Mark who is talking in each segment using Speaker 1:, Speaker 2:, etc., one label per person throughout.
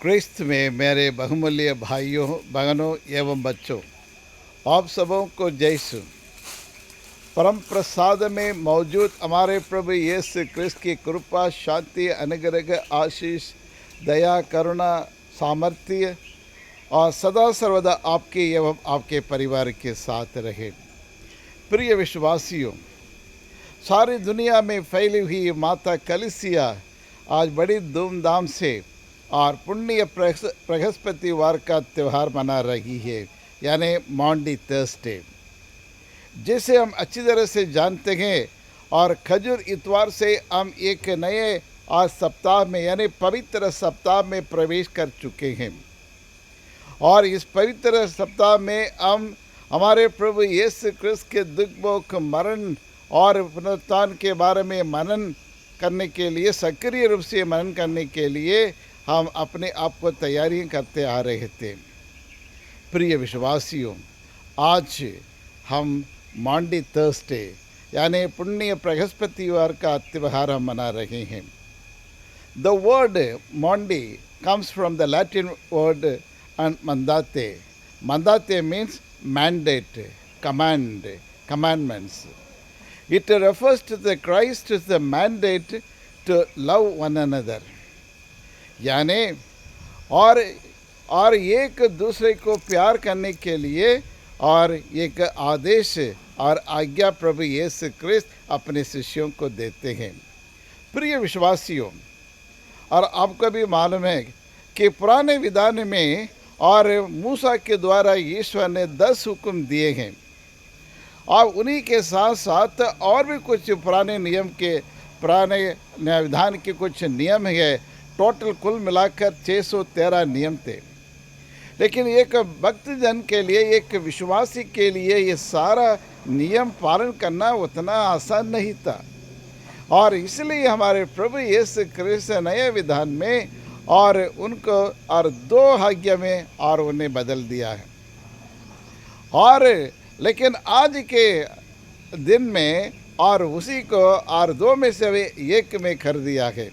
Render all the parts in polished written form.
Speaker 1: क्रिस्त में मेरे बहुमूल्य भाइयों, बहनों एवं बच्चों, आप सबों को जयसु। परम प्रसाद में मौजूद हमारे प्रभु यीशु क्रिस्त की कृपा, शांति, अनुग्रह, आशीष, दया, करुणा, सामर्थ्य और सदा सर्वदा आपके एवं आपके परिवार के साथ रहे। प्रिय विश्वासियों, सारी दुनिया में फैली हुई माता कलीसिया आज बड़ी धूमधाम से और पुण्य बृहस्पतिवार का त्यौहार मना रही है, यानी मॉन्डी थर्सडे, जिसे हम अच्छी तरह से जानते हैं। और खजूर इतवार से हम एक नए आज सप्ताह में यानी पवित्र सप्ताह में प्रवेश कर चुके हैं। और इस पवित्र सप्ताह में हम हमारे प्रभु यीशु क्रिस्त के दुख मरण और पुनरुत्थान के बारे में मनन करने के लिए, सक्रिय रूप से मनन करने के लिए हम अपने आप को तैयारी करते आ रहे थे। प्रिय विश्वासियों, आज हम मॉन्डी थर्सडे यानी पुण्य बृहस्पतिवार का त्यौहार हम मना रहे हैं। The word Maundy comes from the Latin word and mandate. Mandate means mandate, commandments. It refers to the Christ's the mandate to love one another. यानी और एक दूसरे को प्यार करने के लिए और एक आदेश और आज्ञा प्रभु यीशु क्रिस्त अपने शिष्यों को देते हैं। प्रिय विश्वासियों, और आपको भी मालूम है कि पुराने विधान में और मूसा के द्वारा ईश्वर ने 10 हुक्म दिए हैं, और उन्हीं के साथ साथ और भी कुछ पुराने विधान के कुछ नियम है। टोटल कुल मिलाकर 613 नियम थे। लेकिन एक भक्तजन के लिए, एक विश्वासी के लिए ये सारा नियम पालन करना उतना आसान नहीं था। और इसलिए हमारे प्रभु यीशु क्रिस्त नए विधान में और उनको और 2 आज्ञा में और उन्हें बदल दिया है। और लेकिन आज के दिन में और उसी को और 2 में से एक में कर दिया है।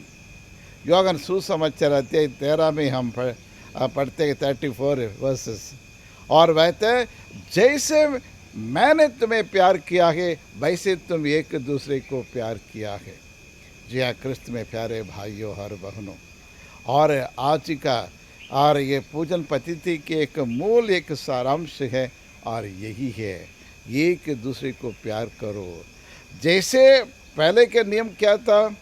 Speaker 1: యోహాను सुसमाचार अध्याय 13 में हम पढ़ते हैं 34 वर्सेस, और वहते जैसे मैंने तुम्हें प्यार किया है वैसे तुम एक दूसरे को प्यार किया है। जी हाँ, क्रिस्त में प्यारे भाइयों और बहनों, और आज का और ये पूजन पद्धति के एक मूल एक सारांश है, और यही है एक दूसरे को प्यार करो। जैसे पहले के नियम क्या था,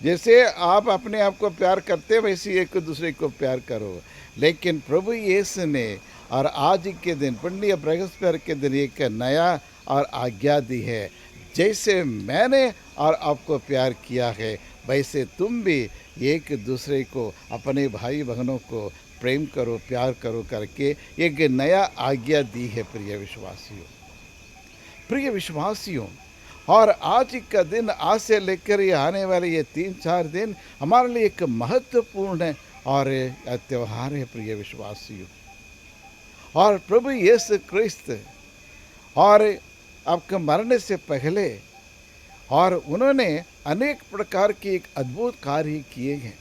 Speaker 1: जैसे आप अपने आप को प्यार करते वैसे एक दूसरे को प्यार करो। लेकिन प्रभु यीशु ने और आज के दिन पुण्य बृहस्पतिवार के दिन एक नया और आज्ञा दी है, जैसे मैंने और आपको प्यार किया है वैसे तुम भी एक दूसरे को, अपने भाई बहनों को प्रेम करो, प्यार करो करके एक नया आज्ञा दी है। प्रिय विश्वासियों, और आज का दिन, आज से लेकर ये आने वाले ये 3-4 दिन हमारे लिए एक महत्वपूर्ण और त्यौहार है। प्रिय विश्वासियों, और प्रभु यीशु क्रिस्त और आपके मरने से पहले और उन्होंने अनेक प्रकार के एक अद्भुत कार्य किए हैं,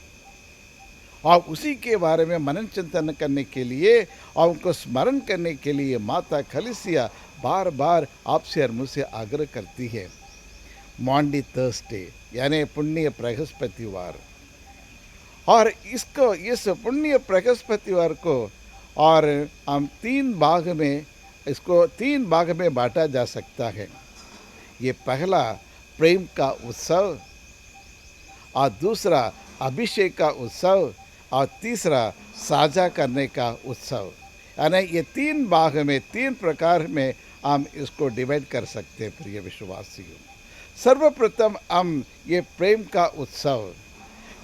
Speaker 1: और उसी के बारे में मनन चिंतन करने के लिए और उनको स्मरण करने के लिए माता कलीसिया बार बार आपसे और मुझसे आग्रह करती है। मॉन्डी थर्सडे यानी पुण्य बृहस्पतिवार, और इस पुण्य बृहस्पतिवार को और हम 3 भाग में बांटा जा सकता है। ये पहला प्रेम का उत्सव, और दूसरा अभिषेक का उत्सव, और तीसरा साझा करने का उत्सव। यानी ये 3 भाग में, 3 प्रकार में हम इसको डिवाइड कर सकते हैं। प्रिय विश्वासियों, सर्वप्रथम हम ये प्रेम का उत्सव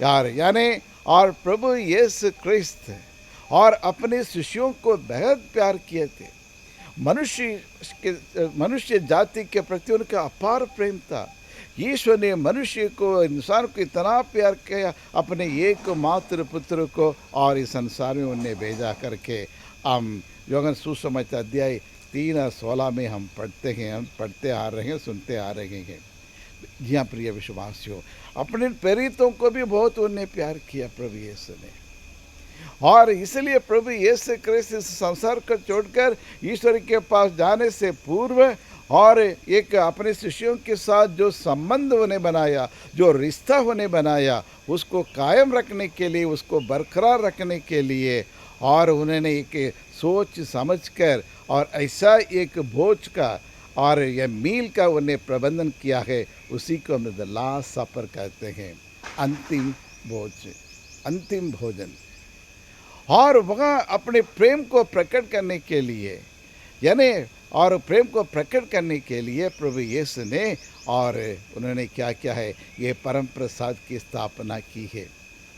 Speaker 1: यानी और प्रभु यीशु क्रिस्त और अपने शिष्यों को बेहद प्यार किए थे। मनुष्य जाति के प्रति उनका अपार प्रेम था। ईश्वर ने मनुष्य को, इंसान को इतना प्यार किया, अपने एकमात्र पुत्र को, और इस संसार में उन्हें भेजा करके हम యోహాను सुसमाचार अध्याय 3:16 में हम पढ़ते आ रहे हैं, सुनते आ रहे हैं। जी हाँ प्रिय विश्वासियों, अपने प्रेरितों को भी बहुत उन्हें प्यार किया प्रभु यीशु ने। और इसलिए प्रभु यीशु क्रिस्त इस संसार को छोड़कर ईश्वर के पास जाने से पूर्व और एक अपने शिष्यों के साथ जो संबंध उन्हें बनाया, जो रिश्ता उन्हें बनाया, उसको कायम रखने के लिए, उसको बरकरार रखने के लिए, और उन्होंने एक सोच समझकर और ऐसा एक भोज का और यह मील का उन्हें प्रबंधन किया है। उसी को हम द लास्ट सपर कहते हैं, अंतिम भोज, अंतिम भोजन। और वहाँ अपने प्रेम को प्रकट करने के लिए, यानी और प्रेम को प्रकट करने के लिए प्रभु यीशु ने और उन्होंने क्या किया है, ये परम प्रसाद की स्थापना की है।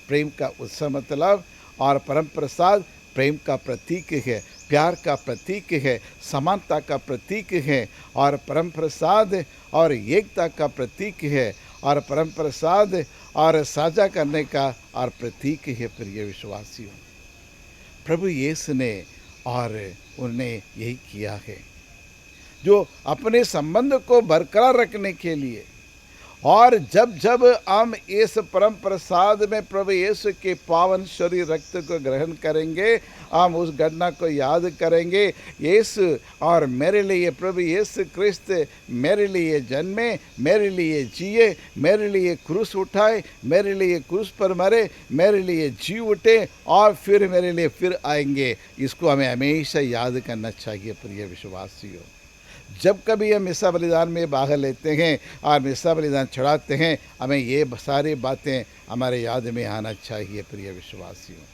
Speaker 1: प्रेम का उत्सव मतलब, और परम प्रसाद प्रेम का प्रतीक है, प्यार का प्रतीक है, समानता का प्रतीक है, और परम प्रसाद और एकता का प्रतीक है, और परम प्रसाद और साझा करने का और प्रतीक है। प्रिय विश्वासियों, प्रभु यीशु ने और उन्होंने यही किया है, जो अपने संबंध को बरकरार रखने के लिए। और जब जब हम इस परम प्रसाद में प्रभु यीशु के पावन शरीर रक्त को ग्रहण करेंगे, हम उस घटना को याद करेंगे, यीशु और मेरे लिए प्रभु यीशु क्रिस्त मेरे लिए जन्मे, मेरे लिए जिए, मेरे लिए क्रूस उठाए, मेरे लिए क्रूस पर मरे, मेरे लिए जी उठे और फिर मेरे लिए फिर आएंगे। इसको हमें हमेशा याद करना चाहिए। प्रिय विश्वासियों, जब कभी हम मिस्सा बलिदान में भाग लेते हैं और मिस्सा बलिदान चढ़ाते हैं, हमें ये सारी बातें हमारे याद में आना चाहिए। प्रिय विश्वासियों,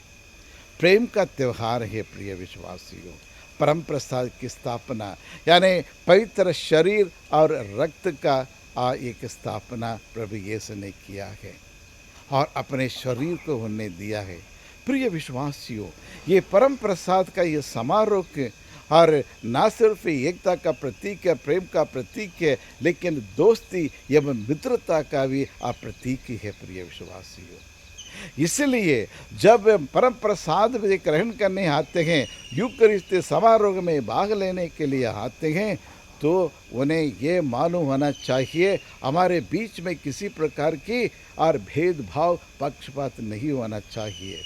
Speaker 1: प्रेम का त्यौहार है। प्रिय विश्वासियों, परम प्रसाद की स्थापना यानी पवित्र शरीर और रक्त का एक स्थापना प्रभु यीशु ने किया है और अपने शरीर को उन्होंने दिया है। प्रिय विश्वासियों, ये परम प्रसाद का ये समारोह और ना सिर्फ एकता का प्रतीक है, प्रेम का प्रतीक है, लेकिन दोस्ती एवं मित्रता का भी प्रतीक है। प्रिय विश्वासियों, इसलिए जब परम प्रसाद ग्रहण करने आते हैं, यूकरिस्त समारोह में भाग लेने के लिए आते हैं, तो उन्हें ये मालूम होना चाहिए हमारे बीच में किसी प्रकार की और भेदभाव, पक्षपात नहीं होना चाहिए।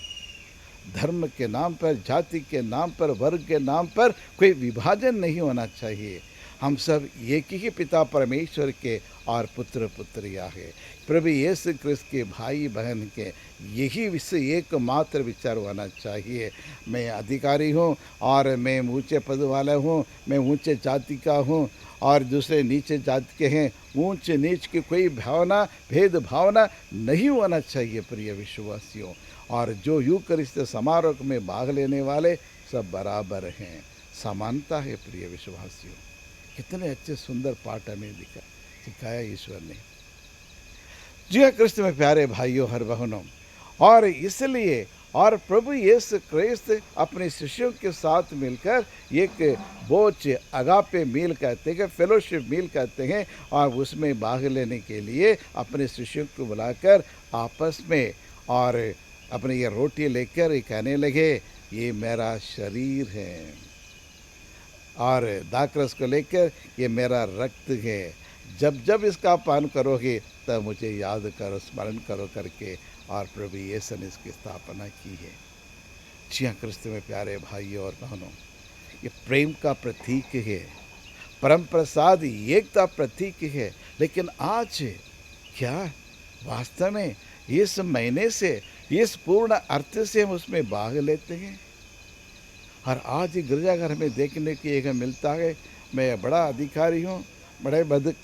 Speaker 1: धर्म के नाम पर, जाति के नाम पर, वर्ग के नाम पर कोई विभाजन नहीं होना चाहिए। हम सब एक ही पिता परमेश्वर के और पुत्र पुत्रियाँ हैं। प्रभु यीशु क्रिस्त के भाई बहन के यही विषय एकमात्र विचार होना चाहिए। मैं अधिकारी हूँ और मैं ऊंचे पद वाला हूँ, मैं ऊंचे जाति का हूँ और दूसरे नीचे जाति के हैं। ऊंच नीच की कोई भावना, भेद भावना नहीं होना चाहिए। प्रिय विश्वासियों, और जो यूकरिस्त समारोह में भाग लेने वाले सब बराबर हैं, समानता है। प्रिय विश्वासियों, कितने अच्छे सुंदर पाठ हमें सिखाया ईश्वर ने। जी हाँ क्रिस्त में प्यारे भाइयों और बहनों, और इसलिए और प्रभु यीशु क्रिस्त अपने शिष्यों के साथ मिलकर एक बोझ अगापे मील कहते हैं, फेलोशिप मील कहते हैं, और उसमें भाग लेने के लिए अपने शिष्यों को बुलाकर आपस में और अपने ये रोटी लेकर ये कहने लगे, ये मेरा शरीर है, और दाखरस को लेकर ये मेरा रक्त है। जब जब इसका पान करोगे तब मुझे याद करो, स्मरण करो करके और प्रभु यीशु ने इसकी स्थापना की है। जी हाँ क्रिस्त में प्यारे भाइयों और बहनों, ये प्रेम का प्रतीक है, परम प्रसाद एकता प्रतीक है। लेकिन आज क्या वास्तव में इस महीने से, इस पूर्ण अर्थ से हम उसमें भाग लेते हैं? और आज ही गिरजाघर में देखने की एक मिलता है, मैं बड़ा अधिकारी हूँ, बड़े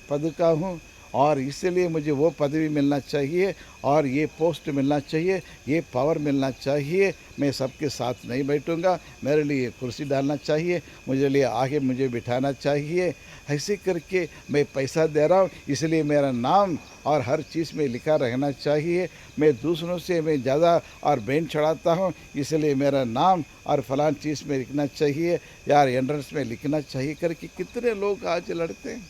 Speaker 1: पद का हूँ, और इसलिए मुझे वो पदवी मिलना चाहिए और ये पोस्ट मिलना चाहिए, ये पावर मिलना चाहिए, मैं सबके साथ नहीं बैठूंगा, मेरे लिए कुर्सी डालना चाहिए, मुझे लिए आगे मुझे बिठाना चाहिए। ऐसे करके मैं पैसा दे रहा हूँ, इसलिए मेरा नाम और हर चीज़ में लिखा रहना चाहिए। मैं दूसरों से मैं ज़्यादा और बैंड चढ़ाता हूँ, इसलिए मेरा नाम और फलान चीज़ में लिखना चाहिए, यार एंट्रेंस में लिखना चाहिए करके कितने लोग आज लड़ते हैं,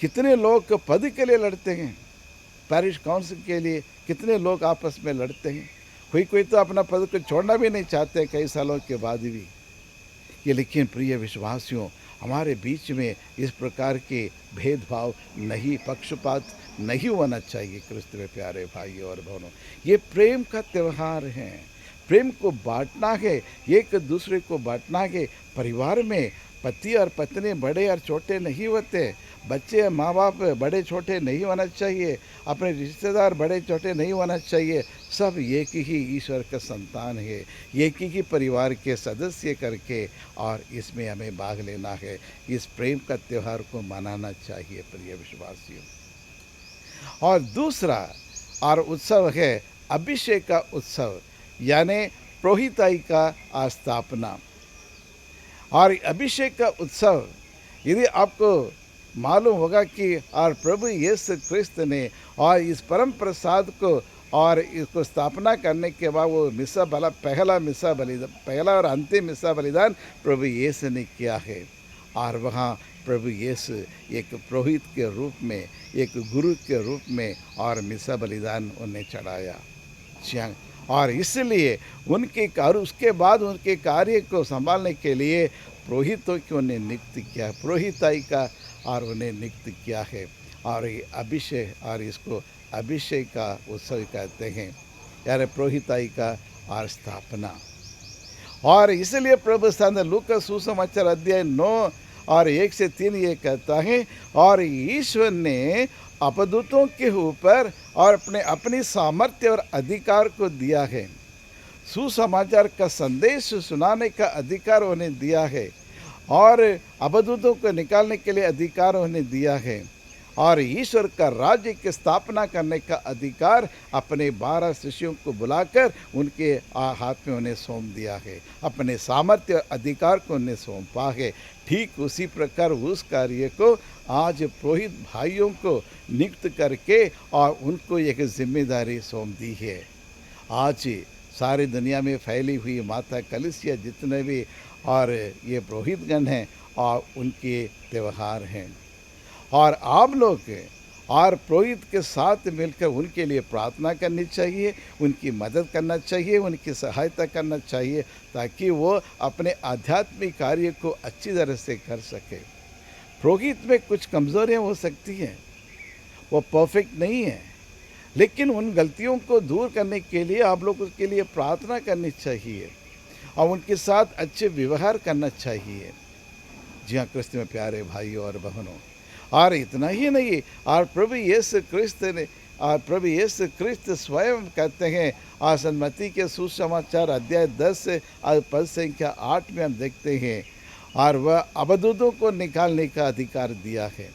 Speaker 1: कितने लोग पद के लिए लड़ते हैं, पैरिश काउंसिल के लिए कितने लोग आपस में लड़ते हैं। कोई तो अपना पद को छोड़ना भी नहीं चाहते कई सालों के बाद भी। ये लेकिन प्रिय विश्वासियों, हमारे बीच में इस प्रकार के भेदभाव नहीं, पक्षपात नहीं होना चाहिए। क्रिस्त में प्यारे भाइयों और बहनों, ये प्रेम का त्यौहार है, प्रेम को बांटना है, एक दूसरे को बांटना है। परिवार में पति और पत्नी बड़े और छोटे नहीं होते, बच्चे और माँ बाप बड़े छोटे नहीं होना चाहिए, अपने रिश्तेदार बड़े छोटे नहीं होना चाहिए। सब एक ही ईश्वर का संतान है, एक ही परिवार के सदस्य करके, और इसमें हमें भाग लेना है। इस प्रेम का त्यौहार को मनाना चाहिए प्रिय विश्वासियों। और दूसरा और उत्सव है अभिषेक का उत्सव, यानी प्रोहिताई का स्थापना। और अभिषेक का उत्सव, यदि आपको मालूम होगा कि और प्रभु यीशु क्रिस्त ने और इस परम प्रसाद को और इसको स्थापना करने के बाद वो पहला और अंतिम मिसा बलिदान प्रभु यीशु ने किया है। और वहाँ प्रभु यीशु एक पुरोहित के रूप में, एक गुरु के रूप में और मिसा बलिदान उन्हें चढ़ाया। और इसलिए उसके बाद उनके कार्य को संभालने के लिए पुरोहितों की उन्हें नियुक्त किया, पुरोहिताई का और उन्हें नियुक्त किया है। और ये अभिषेक, और इसको अभिषेक का उत्सव कहते हैं, यानी पुरोहिताई का और स्थापना। और इसलिए प्रभु संत लूका सुसमाचार अध्याय 9 और 1 से 3 ये कहता है, और ईश्वर ने अपदूतों के ऊपर और अपनी सामर्थ्य और अधिकार को दिया है। सुसमाचार का संदेश सुनाने का अधिकार उन्हें दिया है, और अबदूतों को निकालने के लिए अधिकार उन्हें दिया है, और ईश्वर का राज्य की स्थापना करने का अधिकार अपने 12 शिष्यों को बुलाकर उनके हाथ में उन्हें सौंप दिया है। अपने सामर्थ्य और अधिकार को उन्हें सौंपा है। ठीक उसी प्रकार उस कार्य को आज पुरोहित भाइयों को नियुक्त करके और उनको एक जिम्मेदारी सौंप दी है। आज सारी दुनिया में फैली हुई माता कलीसिया जितने भी और ये पुरोहितगण हैं और उनके त्यौहार हैं, और आप लोग और पुरोहित के साथ मिलकर उनके लिए प्रार्थना करनी चाहिए, उनकी मदद करना चाहिए, उनकी सहायता करना चाहिए, ताकि वो अपने आध्यात्मिक कार्य को अच्छी तरह से कर सके। पुरोहित में कुछ कमज़ोरियाँ हो सकती हैं, वो परफेक्ट नहीं है, लेकिन उन गलतियों को दूर करने के लिए आप लोग उसके लिए प्रार्थना करनी चाहिए और उनके साथ अच्छे व्यवहार करना चाहिए। जी हाँ क्रिस्त में प्यारे भाइयों और बहनों, और इतना ही नहीं, और प्रभु यीशु क्रिस्त स्वयं कहते हैं, और सन्मति के सुसमाचार अध्याय 10 और पद संख्या 8 में हम देखते हैं, और वह अबदूतों को निकालने का अधिकार दिया है,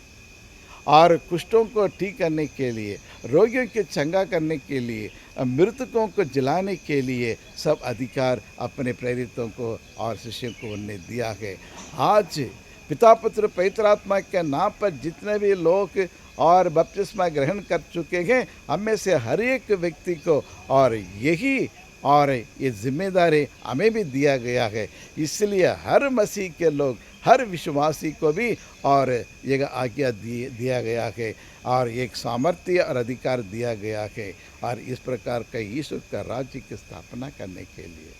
Speaker 1: और कुष्ठों को ठीक करने के लिए, रोगियों के चंगा करने के लिए, मृतकों को जलाने के लिए सब अधिकार अपने प्रेरितों को और शिष्यों को उन्हें दिया है। आज पिता पुत्र पवित्र आत्मा के नाम पर जितने भी लोग और बपतिस्मा ग्रहण कर चुके हैं, हम में से हर एक व्यक्ति को और यही और ये जिम्मेदारी हमें भी दिया गया है। इसलिए हर मसीह के लोग, हर विश्वासी को भी और ये आज्ञा दिया गया है और एक सामर्थ्य और अधिकार दिया गया है, और इस प्रकार का ईश्वर का राज्य की स्थापना करने के लिए।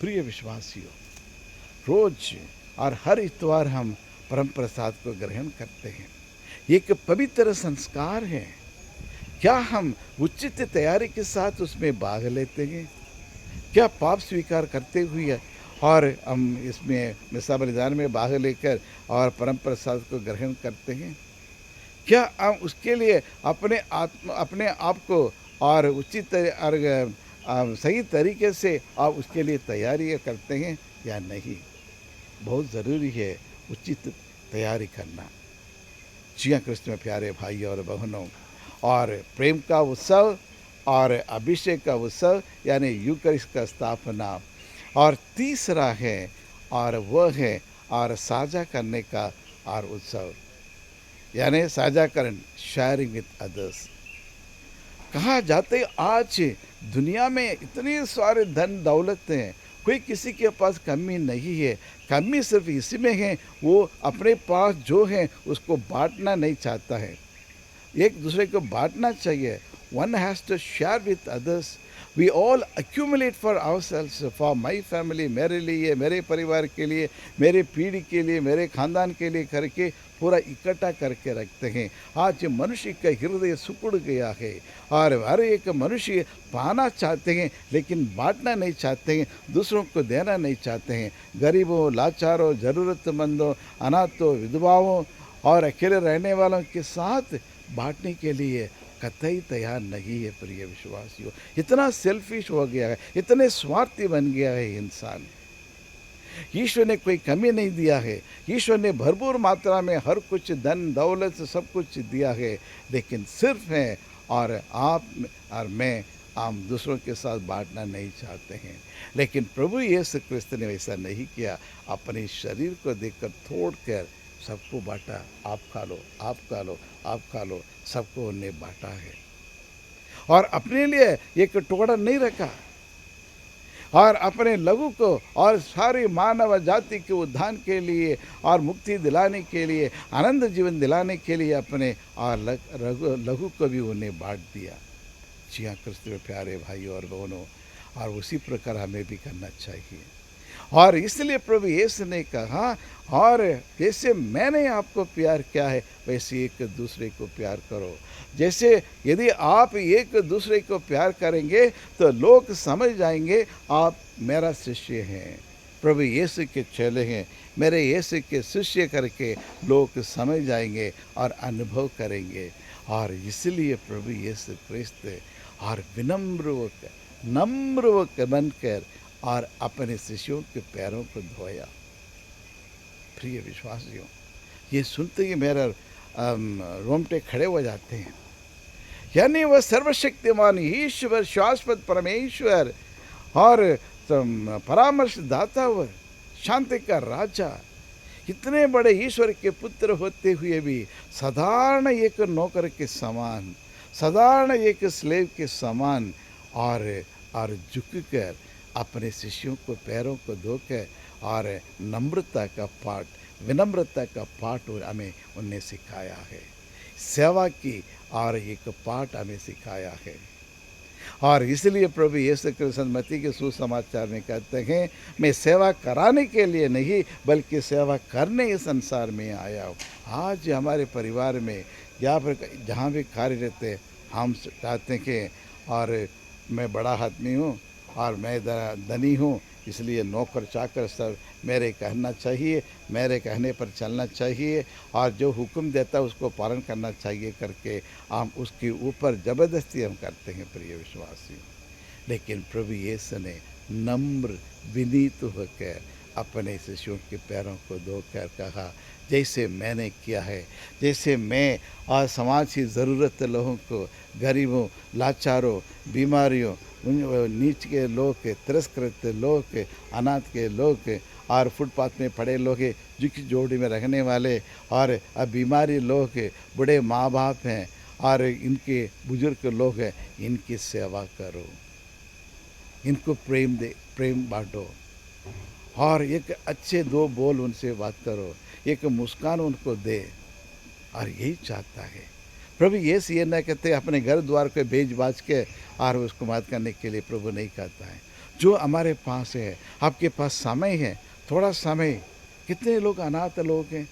Speaker 1: प्रिय विश्वासियों, रोज और हर इतवार हम परम प्रसाद को ग्रहण करते हैं। एक पवित्र संस्कार है। क्या हम उचित तैयारी के साथ उसमें भाग लेते हैं? क्या पाप स्वीकार करते हुए और हम इसमें मिसा बलिदान में भाग लेकर और परम प्रसाद को ग्रहण करते हैं? क्या हम उसके लिए अपने आप को और उचित और सही तरीके से आप उसके लिए तैयारी करते हैं या नहीं? बहुत ज़रूरी है उचित तैयारी करना। जी हाँ क्रिस्त में प्यारे भाई और बहनों, और प्रेम का उत्सव और अभिषेक का उत्सव यानी यूकरिस्ट का स्थापना, और तीसरा है और वह है और साझा करने का और उत्सव, यानी साझाकरण, शेयरिंग विथ अदर्स। कहा जाते आज दुनिया में इतने सारे धन दौलत हैं, कोई किसी के पास कमी नहीं है। कमी सिर्फ इसी में है, वो अपने पास जो है उसको बांटना नहीं चाहता है। एक दूसरे को बांटना चाहिए। One has to share with others. We all accumulate for ourselves, for my family, मेरे लिए, मेरे परिवार के लिए, मेरे पीढ़ी के लिए, मेरे ख़ानदान के लिए करके पूरा इकट्ठा करके रखते हैं। आज मनुष्य का हृदय सिकुड़ गया है और हर एक मनुष्य पाना चाहते हैं लेकिन बांटना नहीं चाहते हैं, दूसरों को देना नहीं चाहते हैं। गरीबों, लाचारों, ज़रूरतमंदों, अनाथों, विधवाओं और अकेले रहने वालों के साथ बांटने के लिए कतई तैयार नहीं है। प्रिय विश्वासियों, इतना सेल्फिश हो गया है, इतने स्वार्थी बन गया है इंसान। ईश्वर ने कोई कमी नहीं दिया है, ईश्वर ने भरपूर मात्रा में हर कुछ धन दौलत सब कुछ दिया है, लेकिन सिर्फ है और आप और मैं हम दूसरों के साथ बांटना नहीं चाहते हैं। लेकिन प्रभु यीशु क्रिस्त ने वैसा नहीं किया, अपने शरीर को देकर तोड़ कर सबको बांटा। आप खा लो, आप खा लो, आप खा लो, सबको उन्हें बांटा है और अपने लिए एक टुकड़ा नहीं रखा और अपने लघु को और सारी मानव जाति के उद्धार के लिए और मुक्ति दिलाने के लिए, आनंद जीवन दिलाने के लिए अपने और लघु को भी उन्हें बांट दिया। जी हाँ क्रिस्त में प्यारे भाई और बहनों, और उसी प्रकार हमें भी करना चाहिए। और इसलिए प्रभु यीशु ने कहा, और जैसे मैंने आपको प्यार किया है वैसे एक दूसरे को प्यार करो। जैसे यदि आप एक दूसरे को प्यार करेंगे तो लोग समझ जाएंगे आप मेरा शिष्य हैं, प्रभु यीशु के चेले हैं, मेरे यीशु के शिष्य करके लोग समझ जाएंगे और अनुभव करेंगे। और इसलिए प्रभु यीशु क्रिस्त और नम्र बनकर और अपने शिष्यों के पैरों को धोया। प्रिय विश्वासियों, ये सुनते ही मेरा रोंगटे खड़े हो जाते हैं। यानी वह सर्वशक्तिमान ईश्वर, शाश्वत परमेश्वर और परामर्शदाता, वह शांति का राजा, इतने बड़े ईश्वर के पुत्र होते हुए भी साधारण एक नौकर के समान, साधारण एक स्लेव के समान और झुककर अपने शिष्यों को पैरों को धोकर और नम्रता का पाठ, विनम्रता का पाठ हमें उन्हें सिखाया है। सेवा की और एक पाठ हमें सिखाया है। और इसलिए प्रभु यीशु कृष्ण मत्ती के सुसमाचार में कहते हैं, मैं सेवा कराने के लिए नहीं बल्कि सेवा करने इस संसार में आया हूँ। आज हमारे परिवार में या फिर जहाँ भी कार्यरत है, हम चाहते हैं कि और मैं बड़ा आदमी हूँ और मैं धनी हूँ, इसलिए नौकर चाकर सब मेरे कहना चाहिए, मेरे कहने पर चलना चाहिए और जो हुक्म देता है उसको पालन करना चाहिए करके हम उसके ऊपर ज़बरदस्ती हम करते हैं। प्रिय विश्वासी, लेकिन प्रभु यीशु ने नम्र विनीत होकर अपने शिष्यों के पैरों को धोकर कहा, जैसे मैंने किया है, जैसे मैं और समाज की ज़रूरत लोगों को, गरीबों, लाचारों, बीमारियों, नीच के लोग, तिरस्कृत लोग, अनाथ के लोग और फुटपाथ में पड़े लोग, झुकी जोड़ी में रहने वाले और बीमारी लोग, बूढ़े माँ बाप हैं और इनके बुजुर्ग लोग हैं, इनकी सेवा करो, इनको प्रेम बांटो और एक अच्छे दो बोल उनसे बात करो, एक मुस्कान उनको दे। और यही चाहता है प्रभु। यीशु ये न कहते अपने घर द्वार को भेज बाज के और उसको मदद करने के लिए प्रभु नहीं कहता है। जो हमारे पास है, आपके पास समय है, थोड़ा समय, कितने लोग अनाथ लोग हैं,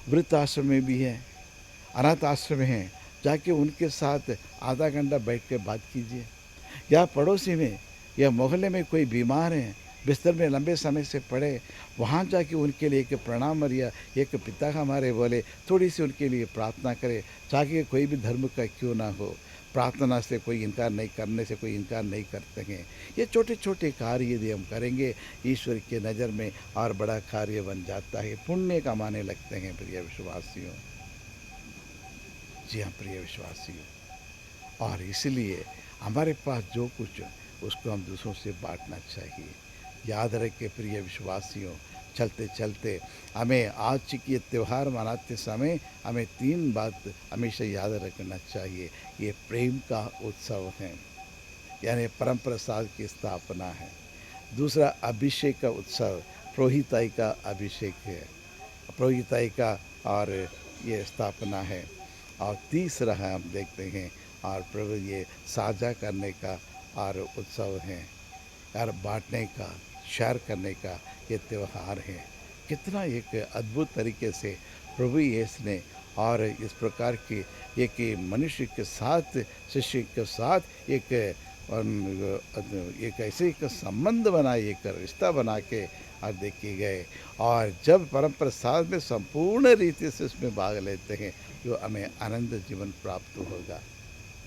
Speaker 1: वृद्ध आश्रम में भी हैं, अनाथ आश्रम में हैं, जाके उनके साथ आधा घंटा बैठ के बात कीजिए। या पड़ोसी में या मोहल्ले में कोई बीमार है, बिस्तर में लंबे समय से पड़े, वहाँ जाके उनके लिए एक प्रणाम या एक पिता हमारे बोले, थोड़ी सी उनके लिए प्रार्थना करें, चाहे कोई भी धर्म का क्यों ना हो। प्रार्थना से कोई इनकार नहीं, करने से कोई इनकार नहीं करते हैं। ये छोटे छोटे कार्य यदि हम करेंगे, ईश्वर के नज़र में और बड़ा कार्य बन जाता है, पुण्य कमाने लगते हैं। प्रिय विश्वासियों, जी हाँ प्रिय विश्वासियों, और इसलिए हमारे पास जो कुछ उसको हम दूसरों से बांटना चाहिए। याद रखें प्रिय विश्वासियों, चलते चलते हमें आज की त्यौहार मनाते समय हमें 3 बात हमेशा याद रखना चाहिए। ये प्रेम का उत्सव है, यानी परम प्रसाद की स्थापना है। दूसरा अभिषेक का उत्सव, पुरोहिताई का अभिषेक है, पुरोहिताई का और ये स्थापना है। और तीसरा है हम देखते हैं और प्रभु ये साझा करने का और उत्सव हैं यार, बांटने का, शेयर करने का ये त्यौहार है। कितना एक अद्भुत तरीके से प्रभु यीशु ने और इस प्रकार की एक मनुष्य के साथ, शिष्य के साथ एक एक ऐसे एक संबंध बनाए, एक रिश्ता बना के और देखे गए। और जब परम प्रसाद में संपूर्ण रीति से उसमें भाग लेते हैं, जो हमें आनंद जीवन प्राप्त होगा।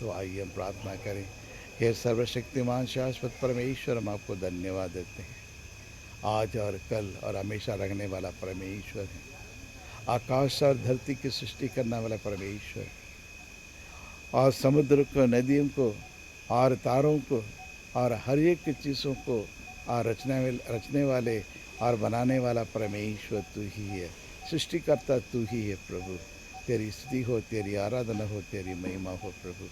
Speaker 1: तो आइए हम प्रार्थना करें। हे सर्वशक्तिमान शाश्वत परमेश्वर, हम आपको धन्यवाद देते हैं। आज और कल और हमेशा रहने वाला परमेश्वर है। आकाश और धरती की सृष्टि करने वाला परमेश्वर, और समुद्र को, नदियों को और तारों को और हर एक चीज़ों को और रचने वाले और बनाने वाला परमेश्वर तू ही है। सृष्टिकर्ता तू ही है प्रभु। तेरी स्तुति हो, तेरी आराधना हो, तेरी महिमा हो प्रभु।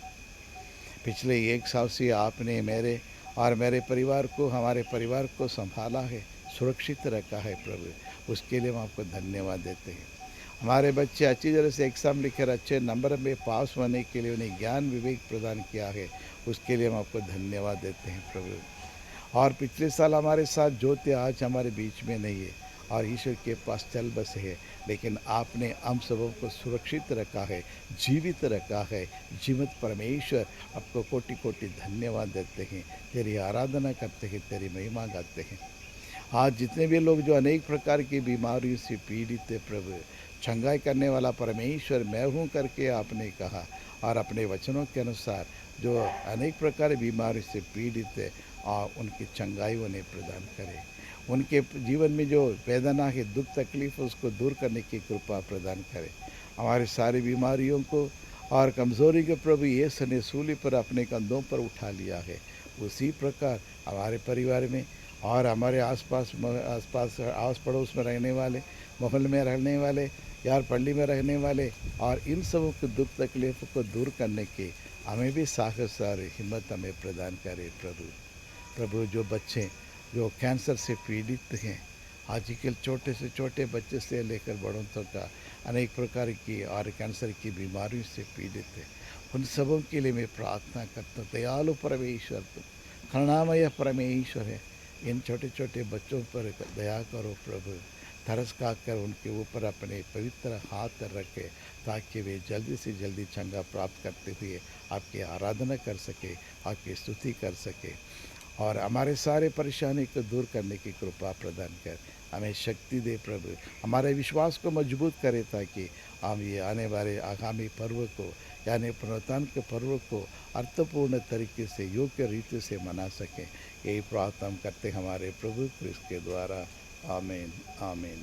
Speaker 1: पिछले 1 साल से आपने मेरे और मेरे परिवार को, हमारे परिवार को संभाला है, सुरक्षित रखा है प्रभु। उसके लिए हम आपको धन्यवाद देते हैं। हमारे बच्चे अच्छी तरह से एग्ज़ाम लिखकर अच्छे नंबर में पास होने के लिए उन्हें ज्ञान विवेक प्रदान किया है, उसके लिए हम आपको धन्यवाद देते हैं प्रभु। और पिछले साल हमारे साथ जो थे आज हमारे बीच में नहीं है और ईश्वर के पास चल बसे है, लेकिन आपने हम सबों को सुरक्षित रखा है, जीवित रखा है। जीवित परमेश्वर, आपको कोटि कोटि धन्यवाद देते हैं, तेरी आराधना करते हैं, तेरी महिमा गाते हैं। आज जितने भी लोग जो अनेक प्रकार की बीमारियों से पीड़ित है प्रभु, चंगाई करने वाला परमेश्वर मैं हूँ करके आपने कहा, और अपने वचनों के अनुसार जो अनेक प्रकार की बीमारी से पीड़ित है, उनकी चंगाई उन्हें प्रदान करें। उनके जीवन में जो वेदना है, दुख तकलीफ, उसको दूर करने की कृपा प्रदान करें। हमारी सारी बीमारियों को और कमज़ोरी के प्रभु यीशु ने सूली पर अपने कंधों पर उठा लिया है। उसी प्रकार हमारे परिवार में और हमारे आसपास आस पड़ोस में रहने वाले, मोहल्ले में रहने वाले, यार पल्ली में रहने वाले, और इन सबों को दुख तकलीफ़ों को दूर करने की हमें भी साहस और हिम्मत हमें प्रदान करे प्रभु। प्रभु, जो बच्चे जो कैंसर से पीड़ित हैं, आजकल छोटे से छोटे बच्चे से लेकर बड़ों तक का अनेक प्रकार की और कैंसर की बीमारियों से पीड़ित है, उन सबों के लिए मैं प्रार्थना करता हूँ। दयालु परमेश्वर, तुम करुणामय परमेश्वर है, इन छोटे छोटे बच्चों पर दया करो प्रभु। तरस खाकर उनके ऊपर अपने पवित्र हाथ रखे, ताकि वे जल्दी से जल्दी चंगा प्राप्त करते हुए आपकी आराधना कर सके, आपकी स्तुति कर सके, और हमारे सारे परेशानी को दूर करने की कृपा प्रदान कर हमें शक्ति दे प्रभु। हमारे विश्वास को मजबूत करे, ताकि हम ये आने वाले आगामी पर्व को, यानी पुनरुत्थान के पर्व को अर्थपूर्ण तरीके से, योग्य रीति से मना सकें। यही प्रार्थना हम करते हमारे प्रभु क्रिस्त के द्वारा। आमीन, आमीन।